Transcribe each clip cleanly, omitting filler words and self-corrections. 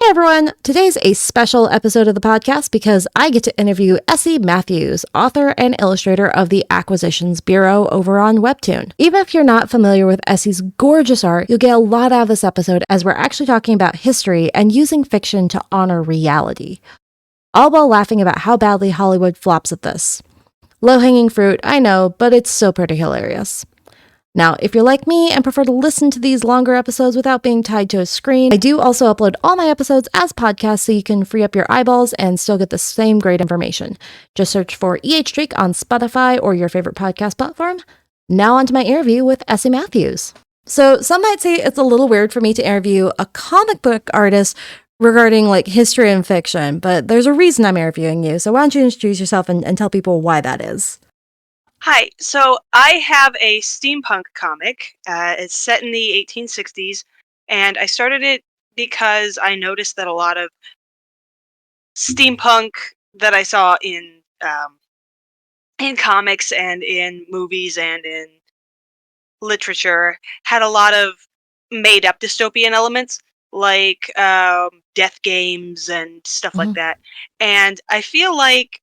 Hey everyone! Today's a special episode of the podcast because I get to interview Essi Mathews, author and illustrator of the Acquisitions Bureau over on Webtoon. Even if you're not familiar with Essi's gorgeous art, you'll get a lot out of this episode as we're actually talking about history and using fiction to honor reality. All while laughing about how badly Hollywood flops at this. Low-hanging fruit, I know, but it's still pretty hilarious. Now, if you're like me and prefer to listen to these longer episodes without being tied to a screen, I do also upload all my episodes as podcasts so you can free up your eyeballs and still get the same great information. Just search for EH Streak on Spotify or your favorite podcast platform. Now on to my interview with Essi Mathews. So some might say it's a little weird for me to interview a comic book artist regarding like history and fiction, but there's a reason I'm interviewing you. So why don't you introduce yourself and tell people why that is? Hi, so I have a steampunk comic. It's set in the 1860s, and I started it because I noticed that a lot of steampunk that I saw in comics and in movies and in literature had a lot of made-up dystopian elements, like death games and stuff like that. And I feel like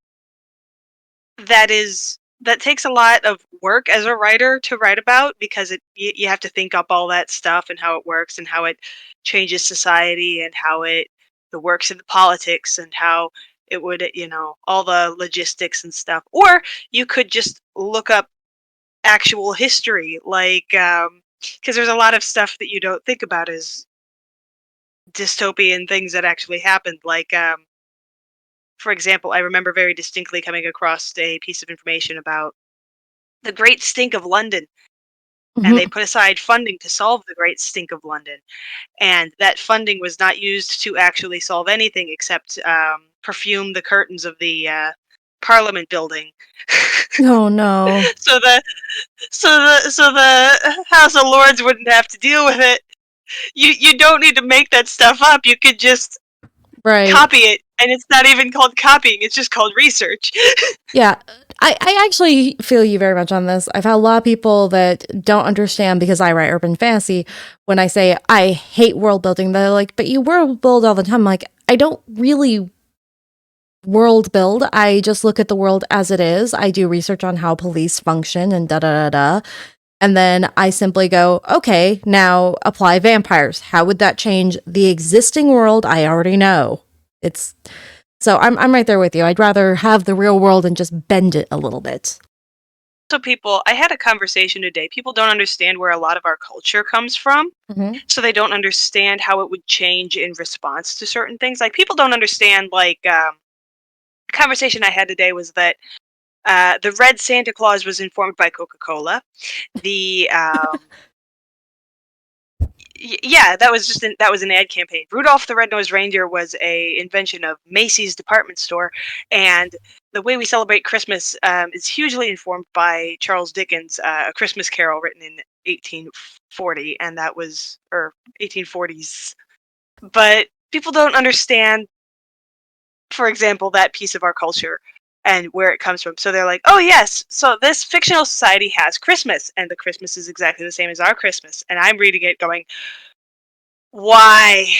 that takes a lot of work as a writer to write about because you have to think up all that stuff and how it works and how it changes society and how it works in the politics and how it would all the logistics and stuff. Or you could just look up actual history, like because there's a lot of stuff that you don't think about as dystopian things that actually happened, like for example, I remember very distinctly coming across a piece of information about the Great Stink of London, and they put aside funding to solve the Great Stink of London, and that funding was not used to actually solve anything except perfume the curtains of the Parliament building. Oh no! so the House of Lords wouldn't have to deal with it. You don't need to make that stuff up. You could just copy it. And it's not even called copying, it's just called research. Yeah, I actually feel you very much on this. I've had a lot of people that don't understand because I write urban fantasy. When I say I hate world building, they're like, but you world build all the time. I'm like, I don't really world build. I just look at the world as it is. I do research on how police function and da-da-da-da. And then I simply go, okay, now apply vampires. How would that change the existing world I already know? So I'm right there with you. I'd rather have the real world and just bend it a little bit. So I had a conversation today. People don't understand where a lot of our culture comes from. So they don't understand how it would change in response to certain things. Like people don't understand, like, a conversation I had today was that the Red Santa Claus was informed by Coca-Cola. The yeah, that was an ad campaign. Rudolph the Red-Nosed Reindeer was a invention of Macy's department store, and the way we celebrate Christmas is hugely informed by Charles Dickens' A Christmas Carol, written in 1840, and that was 1840s. But people don't understand, for example, that piece of our culture and where it comes from. So they're like, oh yes, so this fictional society has Christmas, and the Christmas is exactly the same as our Christmas. And I'm reading it going, why?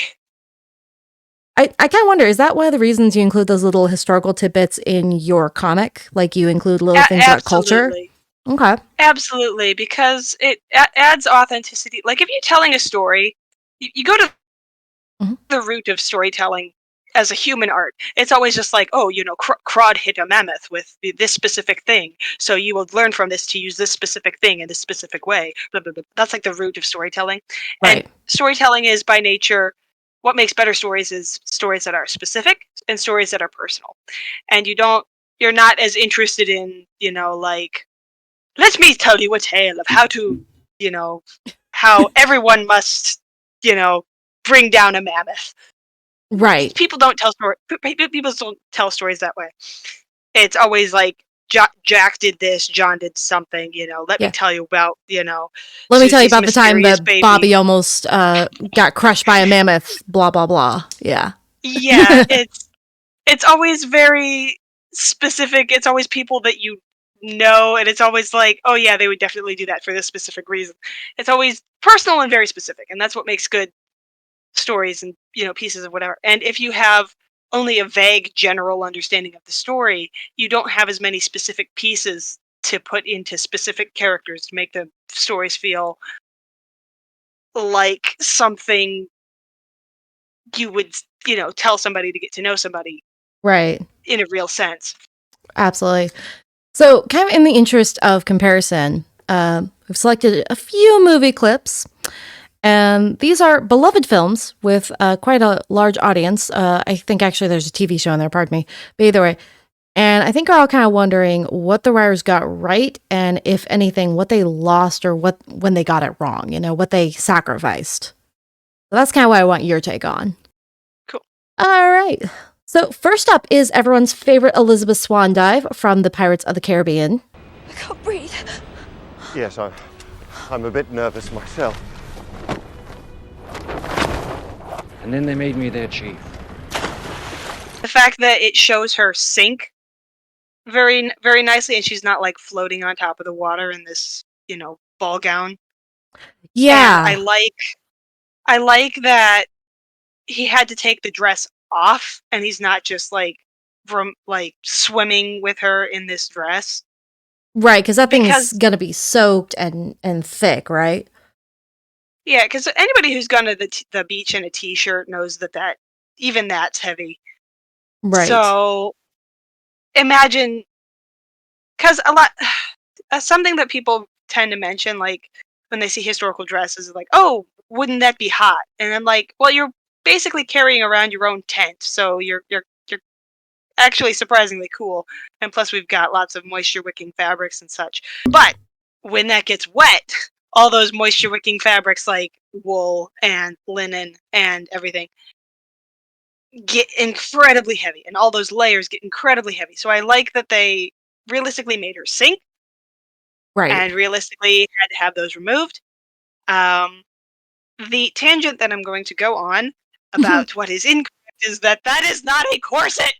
I kind of wonder, is that one of the reasons you include those little historical tidbits in your comic? Like you include little things about culture? Okay. Absolutely, because it adds authenticity. Like if you're telling a story, you go to the root of storytelling as a human art. It's always just like, oh, Crod hit a mammoth with this specific thing, so you will learn from this to use this specific thing in this specific way. Blah, blah, blah. That's like the root of storytelling. Right. And storytelling is by nature, what makes better stories is stories that are specific and stories that are personal. And you're not as interested in, like, let me tell you a tale of how everyone must, bring down a mammoth. Right. People don't tell stories that way. It's always like Jack did this, John did something. Let me tell you about Let me tell you about the time that Bobby almost got crushed by a mammoth. Blah blah blah. Yeah. Yeah, it's always very specific. It's always people that you know, and it's always like, oh yeah, they would definitely do that for this specific reason. It's always personal and very specific, and that's what makes good stories and pieces of whatever. And if you have only a vague general understanding of the story, you don't have as many specific pieces to put into specific characters to make the stories feel like something you would tell somebody to get to know somebody Right. in a real sense. Absolutely. So, kind of in the interest of comparison, we've selected a few movie clips, and these are beloved films with quite a large audience. I think actually there's a TV show in there, pardon me. But either way, and I think we're all kind of wondering what the writers got right, and if anything, what they lost or when they got it wrong, what they sacrificed. So that's kind of what I want your take on. Cool. All right. So first up is everyone's favorite Elizabeth Swan dive from the Pirates of the Caribbean. I can't breathe. Yes, I'm a bit nervous myself. And then they made me their chief. The fact that it shows her sink very, very nicely, and she's not like floating on top of the water in this, ball gown. Yeah. And I like that he had to take the dress off, and he's not just like swimming with her in this dress. Right, because that thing's gonna be soaked and thick, right? Yeah, because anybody who's gone to the beach in a t-shirt knows that even that's heavy. Right. So imagine, because a lot something that people tend to mention, like when they see historical dresses, is like, oh, wouldn't that be hot? And I'm like, well, you're basically carrying around your own tent, so you're actually surprisingly cool. And plus, we've got lots of moisture wicking fabrics and such. But when that gets wet, all those moisture wicking fabrics like wool and linen and everything get incredibly heavy, and all those layers get incredibly heavy. So I like that they realistically made her sink, Right. and realistically had to have those removed. The tangent that I'm going to go on about what is incorrect is that is not a corset.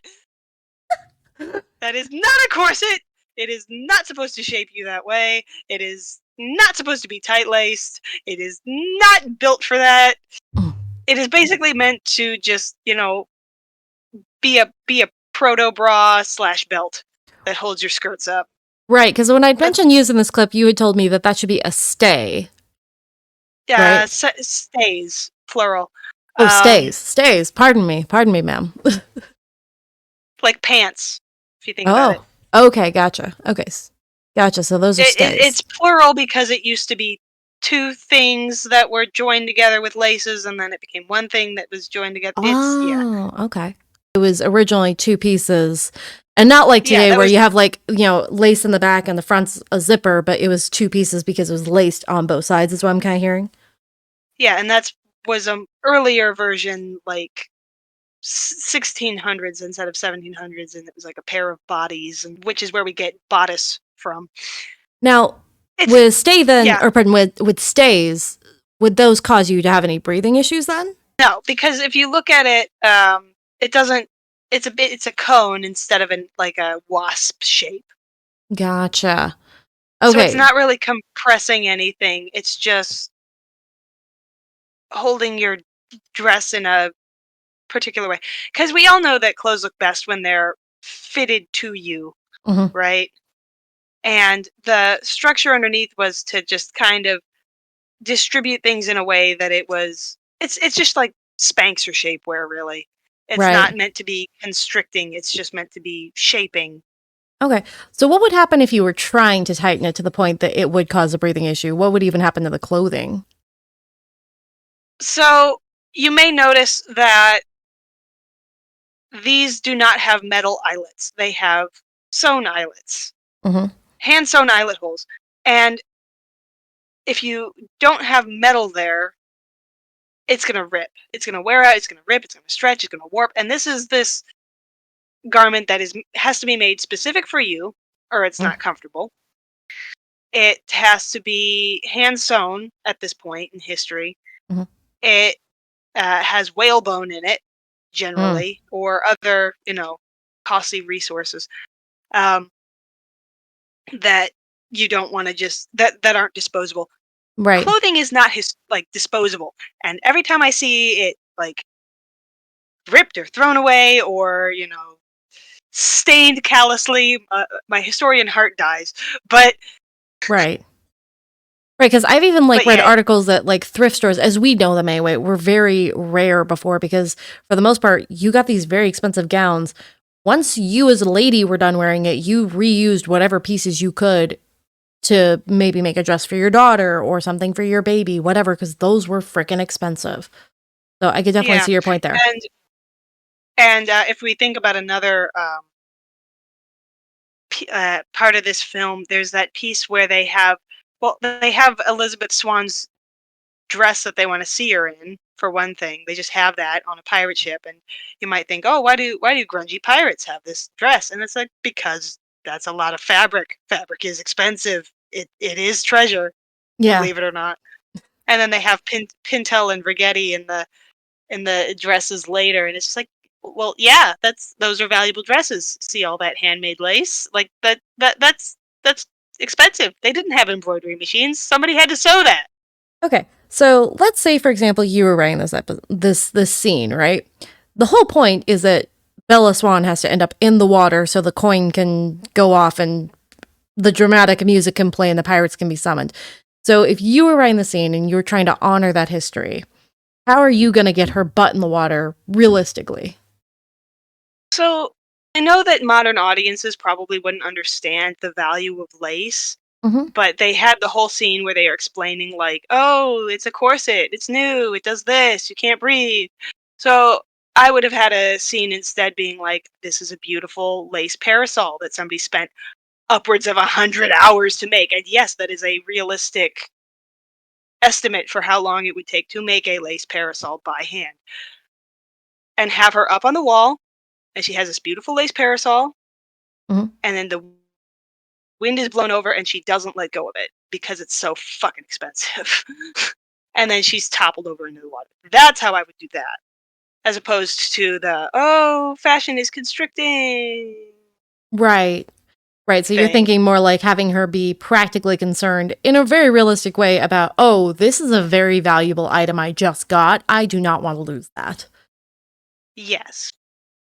That is not a corset. It is not supposed to shape you that way. It is not supposed to be tight-laced. It is not built for that. It is basically meant to just, be a proto bra / belt that holds your skirts up. Right, because when I'd mentioned using this clip, you had told me that should be a stay. Yeah, right? Stays, plural. Oh, stays. Pardon me, ma'am. Like pants, if you think about it. Okay, gotcha. Okay, gotcha. So those are stays. It's plural because it used to be two things that were joined together with laces, and then it became one thing that was joined together. Okay. It was originally two pieces, and not like today where you have like, lace in the back and the front's a zipper, but it was two pieces because it was laced on both sides, is what I'm kind of hearing. Yeah, and that was an earlier version, like 1600s instead of 1700s, and it was like a pair of bodies, and which is where we get bodice from. Now, with stay then, or pardon, with stays, would those cause you to have any breathing issues then? No, because if you look at it, it doesn't. It's a cone instead of like a wasp shape. Gotcha. Okay. So it's not really compressing anything. It's just holding your dress in a particular way. Because we all know that clothes look best when they're fitted to you, right? And the structure underneath was to just kind of distribute things in a way that it's just like Spanx or shapewear, really. It's not meant to be constricting. It's just meant to be shaping. Okay. So what would happen if you were trying to tighten it to the point that it would cause a breathing issue? What would even happen to the clothing? So you may notice that these do not have metal eyelets. They have sewn eyelets. Hand sewn eyelet holes. And if you don't have metal there, it's going to rip. It's going to wear out. It's going to rip. It's going to stretch. It's going to warp. And this garment that has to be made specific for you, or it's not comfortable. It has to be hand sewn at this point in history. It has whalebone in it, generally, or other, costly resources that you don't want to just that aren't disposable. Right. Clothing is not disposable, and every time I see it like ripped or thrown away or, stained callously. My historian heart dies. But Right. Right, because I've even But read yeah. articles that thrift stores, as we know them anyway, were very rare before because for the most part, you got these very expensive gowns. Once you as a lady were done wearing it, you reused whatever pieces you could to maybe make a dress for your daughter or something for your baby, whatever, because those were freaking expensive. So I could definitely Yeah. see your point there. And if we think about another part of this film, there's that piece where they have Elizabeth Swann's dress that they want to see her in. For one thing, they just have that on a pirate ship, and you might think, oh, why do grungy pirates have this dress? And it's like, because that's a lot of fabric. Fabric is expensive. It is treasure, Yeah. believe it or not. And then they have Pintel and Rigetti in the dresses later, and it's just like, well, yeah, those are valuable dresses. See all that handmade lace? Like that's expensive. They didn't have embroidery machines. Somebody had to sew that. Okay, so let's say, for example, you were writing this scene, right? The whole point is that Bella Swan has to end up in the water so the coin can go off and the dramatic music can play and the pirates can be summoned. So if you were writing the scene and you were trying to honor that history, how are you going to get her butt in the water realistically? So I know that modern audiences probably wouldn't understand the value of lace, but they had the whole scene where they are explaining, like, oh, it's a corset, it's new, it does this, you can't breathe. So I would have had a scene instead being like, this is a beautiful lace parasol that somebody spent upwards of 100 hours to make. And yes, that is a realistic estimate for how long it would take to make a lace parasol by hand. And have her up on the wall, and she has this beautiful lace parasol, Mhm. and then the wind is blown over and she doesn't let go of it because it's so fucking expensive. And then she's toppled over into the water. That's how I would do that. As opposed to fashion is constricting. Right. Right. So you're Thing. thinking more like having her be practically concerned in a very realistic way about, oh, this is a very valuable item I just got. I do not want to lose that. Yes.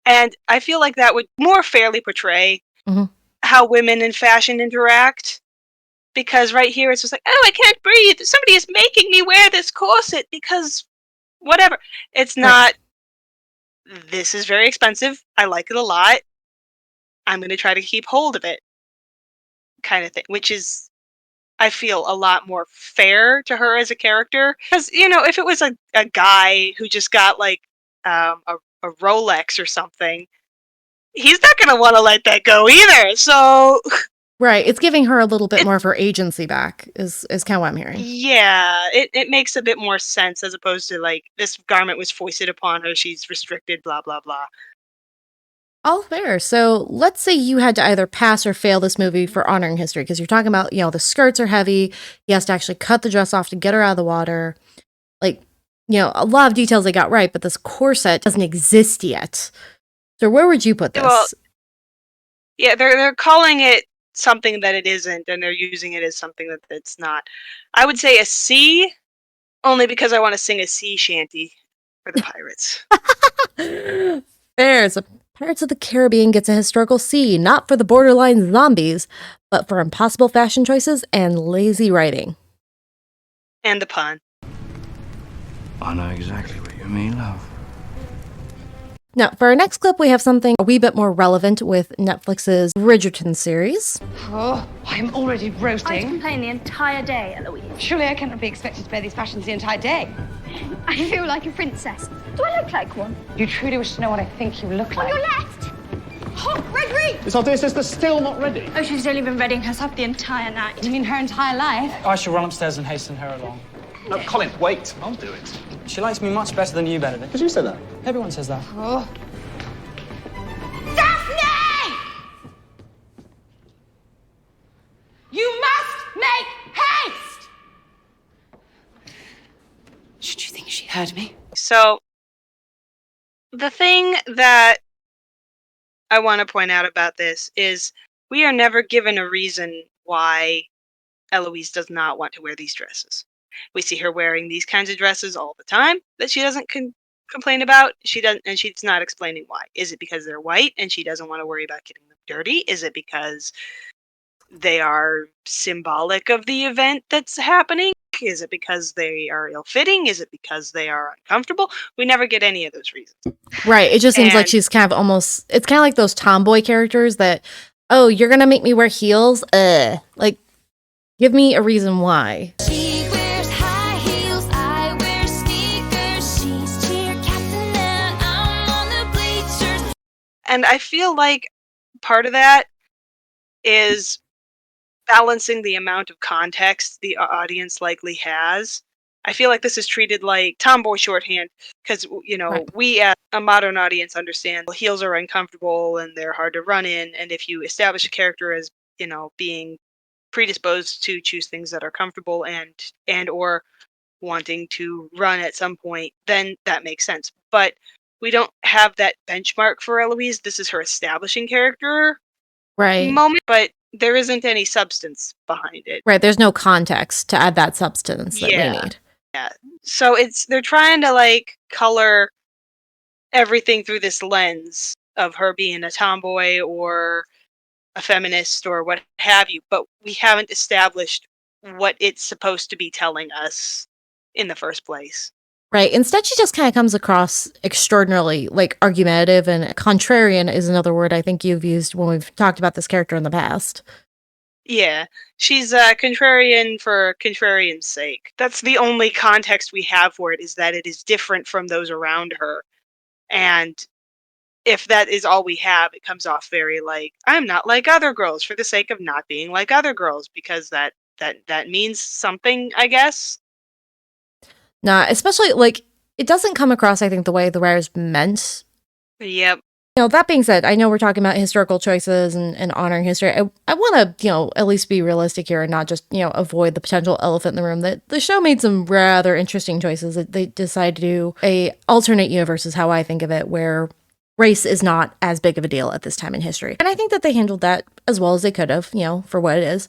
And I feel like that would more fairly portray how women in fashion interact. Because right here it's just like, oh, I can't breathe. Somebody is making me wear this corset because whatever. It's not, this is very expensive. I like it a lot. I'm going to try to keep hold of it kind of thing, which is, I feel, a lot more fair to her as a character. Because, if it was a guy who just got like a Rolex or something, he's not going to want to let that go either. So Right. It's giving her a little bit more of her agency back is kind of what I'm hearing. yeah, it makes a bit more sense as opposed to like, this garment was foisted upon her, she's restricted, blah, blah, blah. All fair. So let's say you had to either pass or fail this movie for honoring history because you're talking about, the skirts are heavy. He has to actually cut the dress off to get her out of the water. Like, a lot of details they got right, but this corset doesn't exist yet. So where would you put this? Well, yeah, they're calling it something that it isn't, and they're using it as something that it's not. I would say a C, only because I want to sing a sea shanty for the pirates. Fair. So Pirates of the Caribbean gets a historical C, not for the borderline zombies, but for impossible fashion choices and lazy writing. And the pun. I know exactly what you mean, love. Now, for our next clip, we have something a wee bit more relevant with Netflix's Bridgerton series. Oh, I'm already roasting. I complain the entire day, Eloise. Surely I cannot be expected to wear these fashions the entire day. I feel like a princess. Do I look like one? You truly wish to know what I think you look On like. your left! Oh, Gregory! It's our dear sister still not ready. Oh, she's only been readying herself the entire night. You mean her entire life? I shall run upstairs and hasten her along. No, Colin, wait. I'll do it. She likes me much better than you, Benedict. Did you say that? Everyone says that. Oh. Daphne! You must make haste! Should you think she heard me? So, the thing that I want to point out about this is we are never given a reason why Eloise does not want to wear these dresses. We see her wearing these kinds of dresses all the time that she doesn't complain about. She doesn't, and she's not explaining why. Is it because they're white and she doesn't want to worry about getting them dirty? Is it because they are symbolic of the event that's happening? Is it because they are ill-fitting? Is it because they are uncomfortable? We never get any of those reasons. Right. It just seems like And- she's kind of almost, it's kind of like those tomboy characters that, oh, you're going to make me wear heels? Like, give me a reason why. She wears high heels, I wear sneakers. She's cheer captain and I'm on the bleachers. And I feel like part of that is balancing the amount of context the audience likely has. I feel like this is treated like tomboy shorthand because, Right. we as a modern audience understand heels are uncomfortable and they're hard to run in. And if you establish a character as, being predisposed to choose things that are comfortable and or wanting to run at some point, then that makes sense. But we don't have that benchmark for Eloise. This is her establishing character Right. moment, but there isn't any substance behind it. Right. There's no context to add that substance that we need. Yeah. So they're trying to like color everything through this lens of her being a tomboy or a feminist or what have you, but we haven't established what it's supposed to be telling us in the first place. Right. Instead, she just kind of comes across extraordinarily like argumentative, and contrarian is another word I think you've used when we've talked about this character in the past. Yeah, she's contrarian for contrarian's sake. That's the only context we have for it, is that it is different from those around her. And if that is all we have, it comes off very like, I'm not like other girls for the sake of not being like other girls, because that means something, I guess. Nah, especially like it doesn't come across, I think, the way the writers meant. Yep. That being said, I know we're talking about historical choices and honoring history. I want to, at least be realistic here and not just, avoid the potential elephant in the room that the show made some rather interesting choices. They decided to do a alternate universe is how I think of it, where race is not as big of a deal at this time in history. And I think that they handled that as well as they could have, for what it is.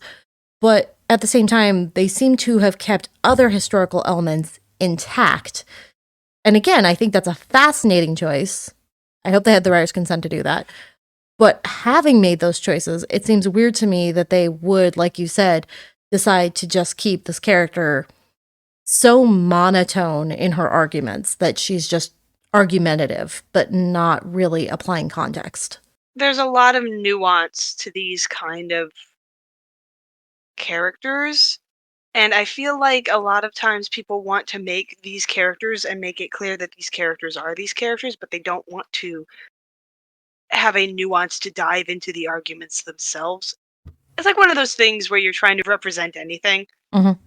But at the same time, they seem to have kept other historical elements intact. And again, I think that's a fascinating choice. I hope they had the writer's consent to do that. But having made those choices, it seems weird to me that they would, like you said, decide to just keep this character so monotone in her arguments that she's just argumentative, but not really applying context. There's a lot of nuance to these kind of characters. And I feel like a lot of times people want to make these characters and make it clear that these characters are these characters, but they don't want to have a nuance to dive into the arguments themselves. It's like one of those things where you're trying to represent anything. Mhm.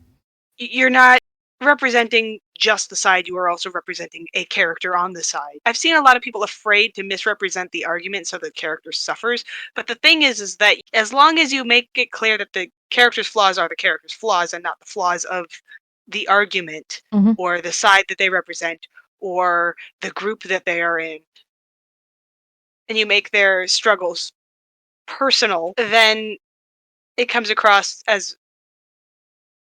You're not representing just the side, you are also representing a character on the side. I've seen a lot of people afraid to misrepresent the argument so the character suffers, but the thing is that as long as you make it clear that the character's flaws are the character's flaws and not the flaws of the argument Mhm. or the side that they represent or the group that they are in, and you make their struggles personal, then it comes across as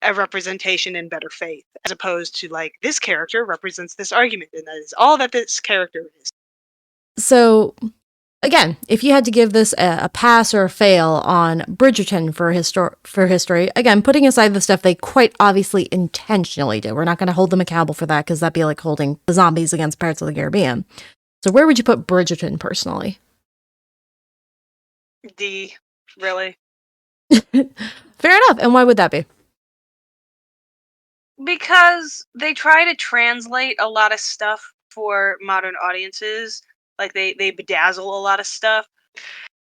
a representation in better faith, as opposed to like, this character represents this argument and that is all that this character is. So, again, if you had to give this a pass or a fail on Bridgerton for history, again, putting aside the stuff they quite obviously intentionally did, we're not going to hold them accountable for that because that'd be like holding the zombies against Pirates of the Caribbean. So where would you put Bridgerton personally? D, really? Fair enough. And why would that be? Because they try to translate a lot of stuff for modern audiences. Like they bedazzle a lot of stuff.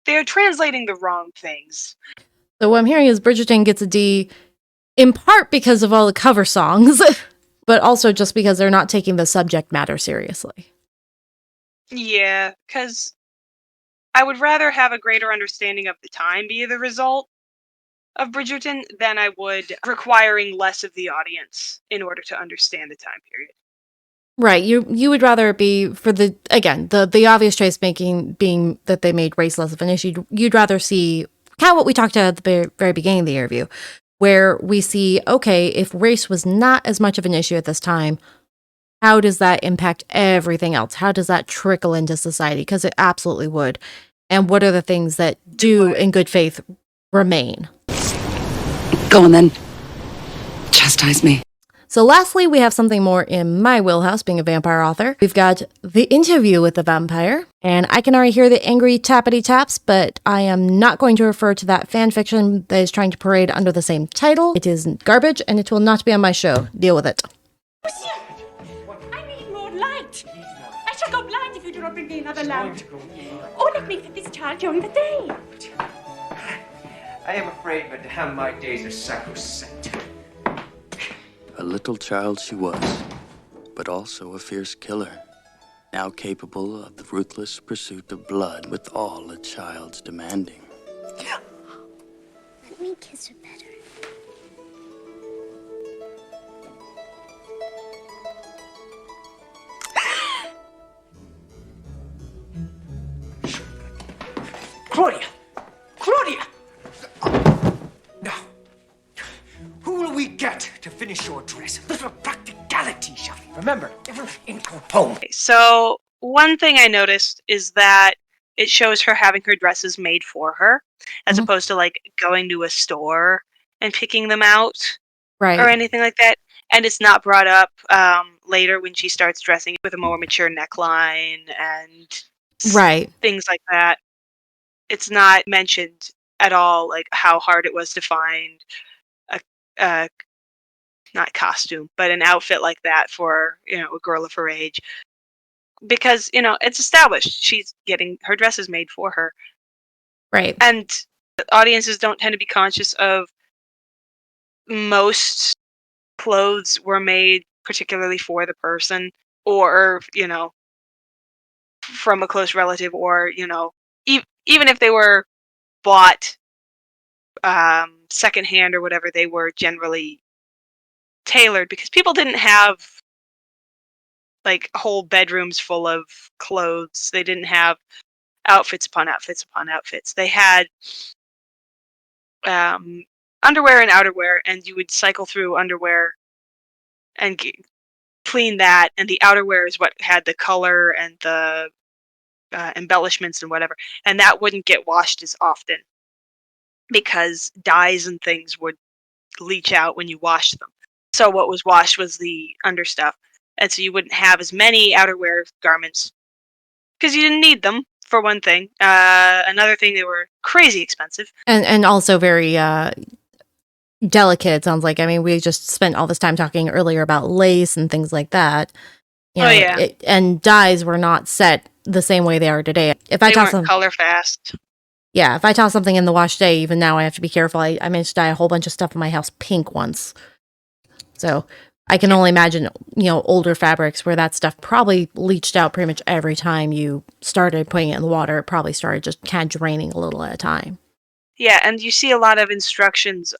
They're translating the wrong things. So what I'm hearing is Bridgerton gets a D in part because of all the cover songs, but also just because they're not taking the subject matter seriously. Yeah, because I would rather have a greater understanding of the time be the result of Bridgerton than I would requiring less of the audience in order to understand the time period. Right. You would rather it be for the obvious choice being that they made race less of an issue. You'd rather see kind of what we talked about at the very beginning of the interview, where we see, okay, if race was not as much of an issue at this time, how does that impact everything else? How does that trickle into society? Because it absolutely would. And what are the things that do, in good faith, remain? Go on then. Chastise me. So lastly, we have something more in my wheelhouse, being a vampire author. We've got The Interview with the Vampire, and I can already hear the angry tappity taps, but I am not going to refer to that fan fiction that is trying to parade under the same title. It is garbage, and it will not be on my show. Deal with it. I need more light. I shall go blind if you do not bring me another lamp. Or let me fit this child during the day. I am afraid, madame, my days are sacrosanct. A little child she was, but also a fierce killer, now capable of the ruthless pursuit of blood with all a child's demanding. Let me kiss her better. Claudia! Claudia! Now, who will we get to finish your dress? A little practicality, shall we? Remember, in home. So one thing I noticed is that it shows her having her dresses made for her, as opposed to like going to a store and picking them out Right. or anything like that. And it's not brought up later when she starts dressing with a more mature neckline and Right. things like that. It's not mentioned at all, like how hard it was to find a not costume, but an outfit like that for, you know, a girl of her age. Because, you know, it's established. She's getting her dresses made for her. Right. And audiences don't tend to be conscious of most clothes were made particularly for the person, or, you know, from a close relative, or, you know, even if they were bought secondhand or whatever, they were generally tailored because people didn't have like whole bedrooms full of clothes. They didn't have outfits upon outfits upon outfits. They had underwear and outerwear, and you would cycle through underwear and clean that, and the outerwear is what had the color and the embellishments and whatever, and that wouldn't get washed as often because dyes and things would leach out when you washed them. So what was washed was the understuff, and so you wouldn't have as many outerwear garments because you didn't need them, for one thing. Another thing, they were crazy expensive. And also very delicate, it sounds like. I mean, we just spent all this time talking earlier about lace and things like that. You know, yeah. And dyes were not set the same way they are today. If I They toss weren't color fast. Yeah, if I toss something in the wash today, even now I have to be careful. I managed to dye a whole bunch of stuff in my house pink once. So I can only imagine, you know, older fabrics where that stuff probably leached out pretty much every time you started putting it in the water. It probably started just kind of draining a little at a time. Yeah, and you see a lot of instructions,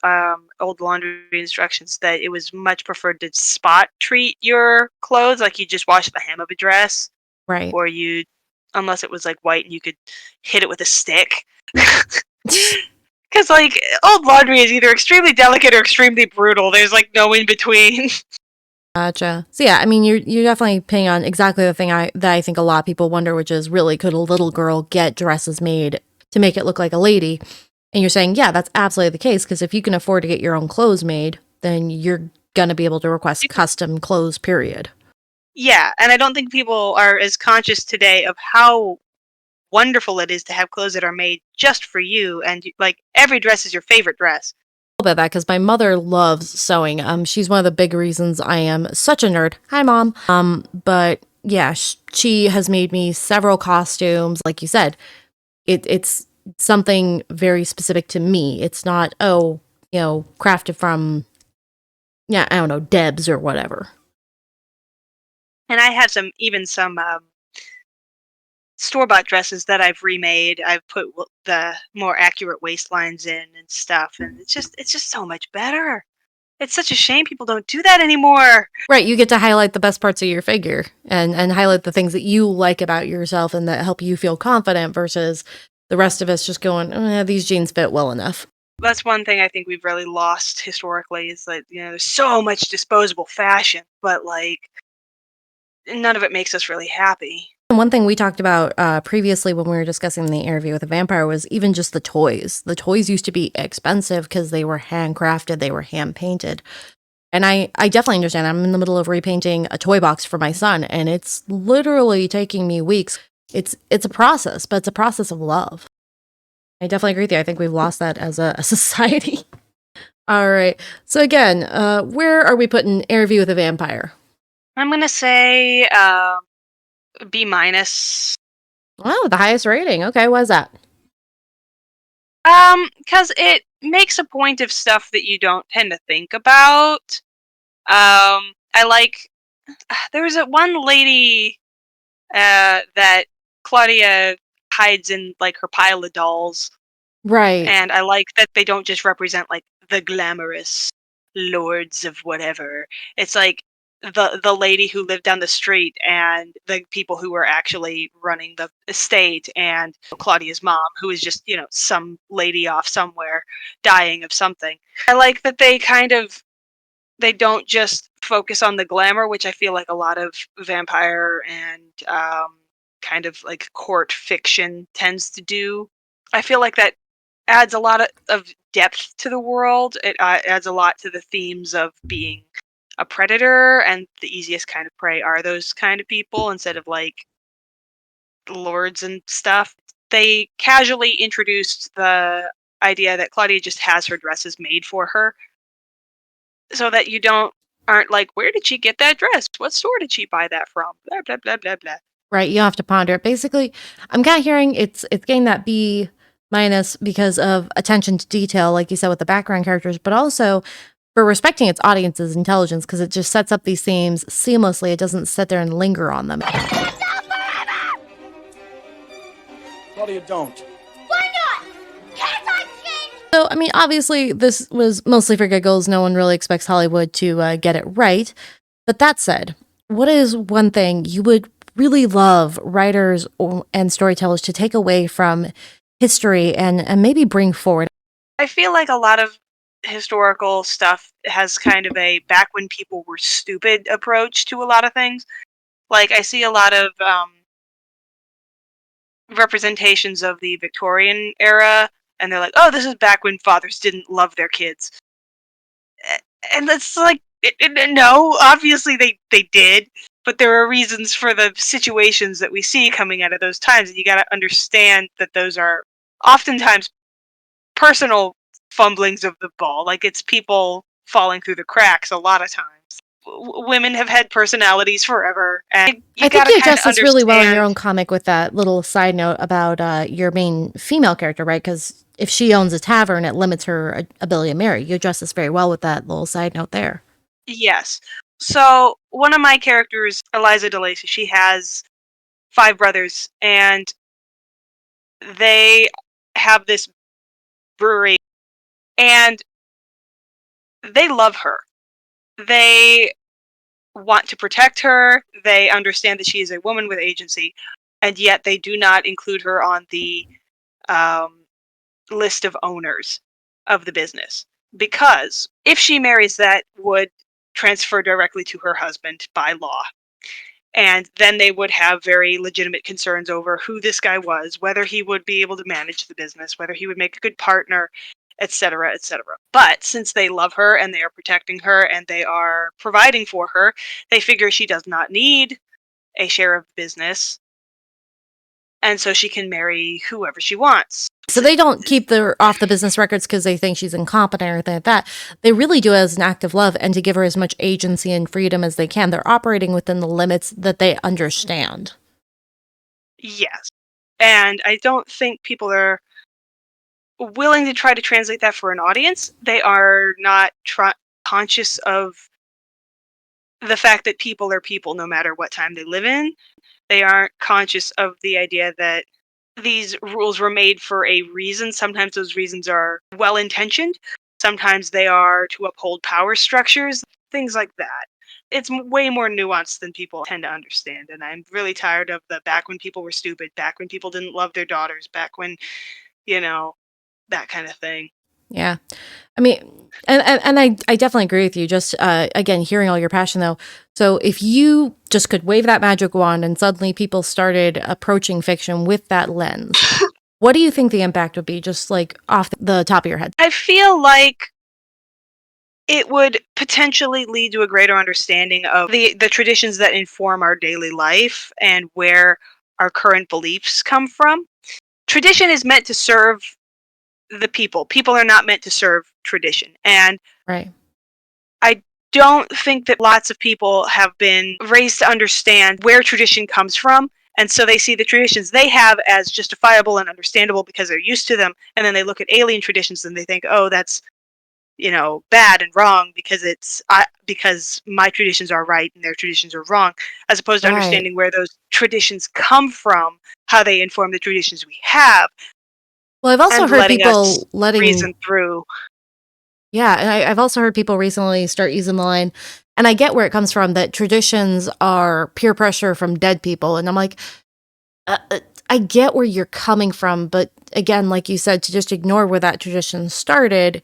old laundry instructions, that it was much preferred to spot treat your clothes, like you just wash the hem of a dress, Right. or you, unless it was like white and you could hit it with a stick. Because like old laundry is either extremely delicate or extremely brutal. There's like no in between. Gotcha. So yeah, I mean, you're definitely paying on exactly the thing that I think a lot of people wonder, which is really, could a little girl get dresses made to make it look like a lady? And you're saying, yeah, that's absolutely the case, because if you can afford to get your own clothes made, then you're gonna be able to request custom clothes, period. Yeah, and I don't think people are as conscious today of how wonderful it is to have clothes that are made just for you, and like every dress is your favorite dress. About that, because my mother loves sewing. She's one of the big reasons I am such a nerd. Hi, Mom. But yeah, she has made me several costumes. Like you said, it's something very specific to me. It's not, oh, you know, crafted from, yeah, I don't know, Debs or whatever. And I have some store-bought dresses that I've remade. I've put the more accurate waistlines in and stuff, and it's just so much better. It's such a shame people don't do that anymore. Right, you get to highlight the best parts of your figure and highlight the things that you like about yourself and that help you feel confident, versus the rest of us just going, these jeans fit well enough. That's one thing I think we've really lost historically, is that, you know, there's so much disposable fashion, but like none of it makes us really happy. And one thing we talked about previously when we were discussing the interview with a vampire was even just the toys. The toys used to be expensive because they were handcrafted, they were hand painted. And I definitely understand. I'm in the middle of repainting a toy box for my son, and it's literally taking me weeks. It's a process, but it's a process of love. I definitely agree with you. I think we've lost that as a society. All right. So again, where are we putting Interview with a Vampire? I'm gonna say B minus. Oh, the highest rating. Okay, why is that? Because it makes a point of stuff that you don't tend to think about. I like. There was one lady that Claudia hides in like her pile of dolls, Right. and I like that they don't just represent like the glamorous lords of whatever. It's like the lady who lived down the street and the people who were actually running the estate, and Claudia's mom, who is just, some lady off somewhere dying of something. I like that they don't just focus on the glamour, which I feel like a lot of vampire and kind of like court fiction tends to do. I feel like that adds a lot of depth to the world. It adds a lot to the themes of being a predator, and the easiest kind of prey are those kind of people instead of like lords and stuff. They casually introduced the idea that Claudia just has her dresses made for her, so that you aren't like, where did she get that dress? What store did she buy that from? Blah blah blah blah blah. Right. You have to ponder it. Basically, I'm kind of hearing it's getting that B minus because of attention to detail, like you said, with the background characters, but also for respecting its audience's intelligence, because it just sets up these themes seamlessly. It doesn't sit there and linger on them. Claudia, don't. Why not? Can't I change? So, I mean, obviously, this was mostly for giggles. No one really expects Hollywood to get it right. But that said, what is one thing you would really love writers and storytellers to take away from history and maybe bring forward? I feel like a lot of historical stuff has kind of a back when people were stupid approach to a lot of things. Like, I see a lot of representations of the Victorian era, and they're like, oh, this is back when fathers didn't love their kids. And it's like, no, obviously they did, but there are reasons for the situations that we see coming out of those times, and you gotta understand that those are oftentimes personal fumblings of the ball. Like, it's people falling through the cracks a lot of times. Women have had personalities forever, and I think you addressed this really well in your own comic with that little side note about your main female character, right? Because if she owns a tavern, it limits her ability to marry. You address this very well with that little side note there. Yes. So one of my characters, Eliza DeLacy, she has 5 brothers, and they have this brewery, and they love her. They want to protect her. They understand that she is a woman with agency, and yet they do not include her on the list of owners of the business, because if she marries, that would transfer directly to her husband by law. And then they would have very legitimate concerns over who this guy was, whether he would be able to manage the business, whether he would make a good partner, etc., etc. But since they love her and they are protecting her and they are providing for her, they figure she does not need a share of business, and so she can marry whoever she wants. So they don't keep her off the business records because they think she's incompetent or anything like that. They really do it as an act of love and to give her as much agency and freedom as they can. They're operating within the limits that they understand. Yes. And I don't think people are willing to try to translate that for an audience. They are not conscious of the fact that people are people no matter what time they live in. They aren't conscious of the idea that these rules were made for a reason. Sometimes those reasons are well-intentioned. Sometimes they are to uphold power structures, things like that. It's way more nuanced than people tend to understand. And I'm really tired of the back when people were stupid, back when people didn't love their daughters, back when, that kind of thing. Yeah. I mean, and I definitely agree with you. Just again, hearing all your passion though. So if you just could wave that magic wand and suddenly people started approaching fiction with that lens, what do you think the impact would be? Just like off the top of your head. I feel like it would potentially lead to a greater understanding of the traditions that inform our daily life and where our current beliefs come from. Tradition is meant to serve the people. People are not meant to serve tradition. And Right. I don't think that lots of people have been raised to understand where tradition comes from. And so they see the traditions they have as justifiable and understandable because they're used to them. And then they look at alien traditions and they think, oh, that's, bad and wrong because my traditions are right and their traditions are wrong, as opposed to Right. understanding where those traditions come from, how they inform the traditions we have, Well, I've also and heard letting us people letting reason through. Yeah, and I've also heard people recently start using the line, and I get where it comes from, that traditions are peer pressure from dead people. And I'm like, I get where you're coming from. But again, like you said, to just ignore where that tradition started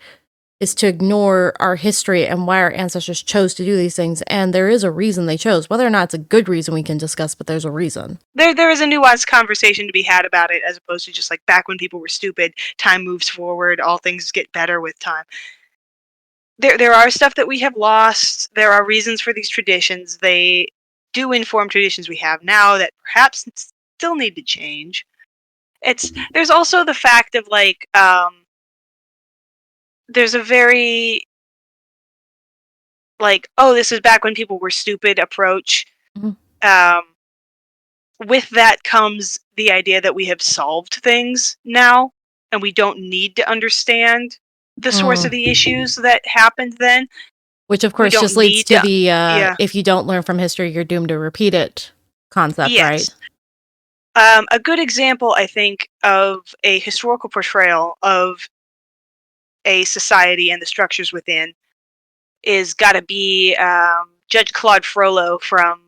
is to ignore our history and why our ancestors chose to do these things. And there is a reason they chose. Whether or not it's a good reason we can discuss, but there's a reason. There is a nuanced conversation to be had about it, as opposed to just like back when people were stupid, time moves forward, all things get better with time. There are stuff that we have lost. There are reasons for these traditions. They do inform traditions we have now that perhaps still need to change. There's also the fact of like there's a very like, oh, this is back when people were stupid approach. Mhm. With that comes the idea that we have solved things now and we don't need to understand the source of the issues that happened then. Which, of We course, don't just leads need to to- the yeah. if you don't learn from history, you're doomed to repeat it concept, right? Yes. A good example, I think, of a historical portrayal of a society and the structures within is got to be Judge Claude Frollo from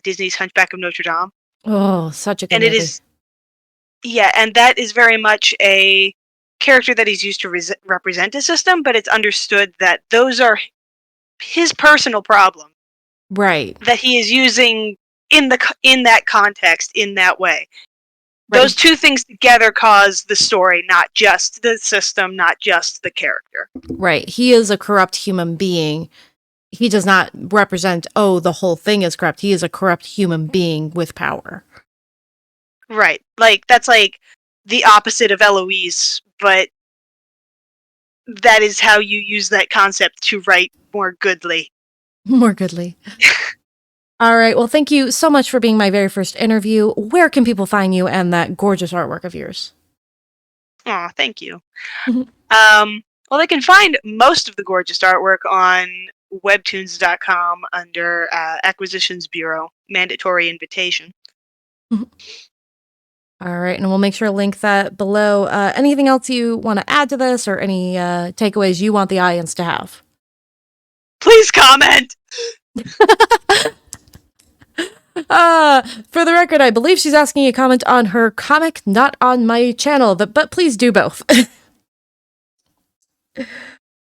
Disney's Hunchback of Notre Dame. Oh, such a good And it movie. is, yeah, and that is very much a character that he's used to represent a system, but it's understood that those are his personal problems Right. that he is using in that context, in that way. Right. Those two things together cause the story, not just the system, not just the character. Right. He is a corrupt human being. He does not represent, oh, the whole thing is corrupt. He is a corrupt human being with power. Right. Like, that's like the opposite of Eloise, but that is how you use that concept to write more goodly. More goodly. All right. Well, thank you so much for being my very first interview. Where can people find you and that gorgeous artwork of yours? Aw, thank you. Well, they can find most of the gorgeous artwork on webtoons.com under Acquisitions Bureau, Mandatory Invitation. All right. And we'll make sure to link that below. Anything else you want to add to this or any takeaways you want the audience to have? Please comment! For the record, I believe she's asking you to comment on her comic, not on my channel, but please do both.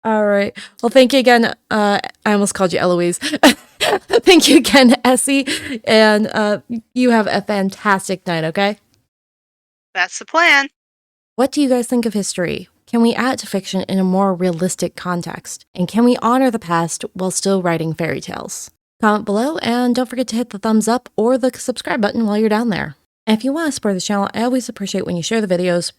All right. Well, thank you again. I almost called you Eloise. Thank you again, Essi. And you have a fantastic night, okay? That's the plan. What do you guys think of history? Can we add to fiction in a more realistic context? And can we honor the past while still writing fairy tales? Comment below and don't forget to hit the thumbs up or the subscribe button while you're down there. And if you want to support the channel, I always appreciate when you share the videos,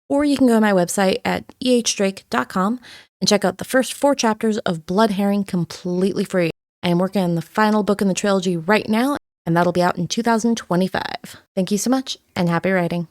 or you can go to my website at ehdrake.com and check out the first 4 chapters of Blood Herring completely free. I am working on the final book in the trilogy right now, and that'll be out in 2025. Thank you so much, and happy writing.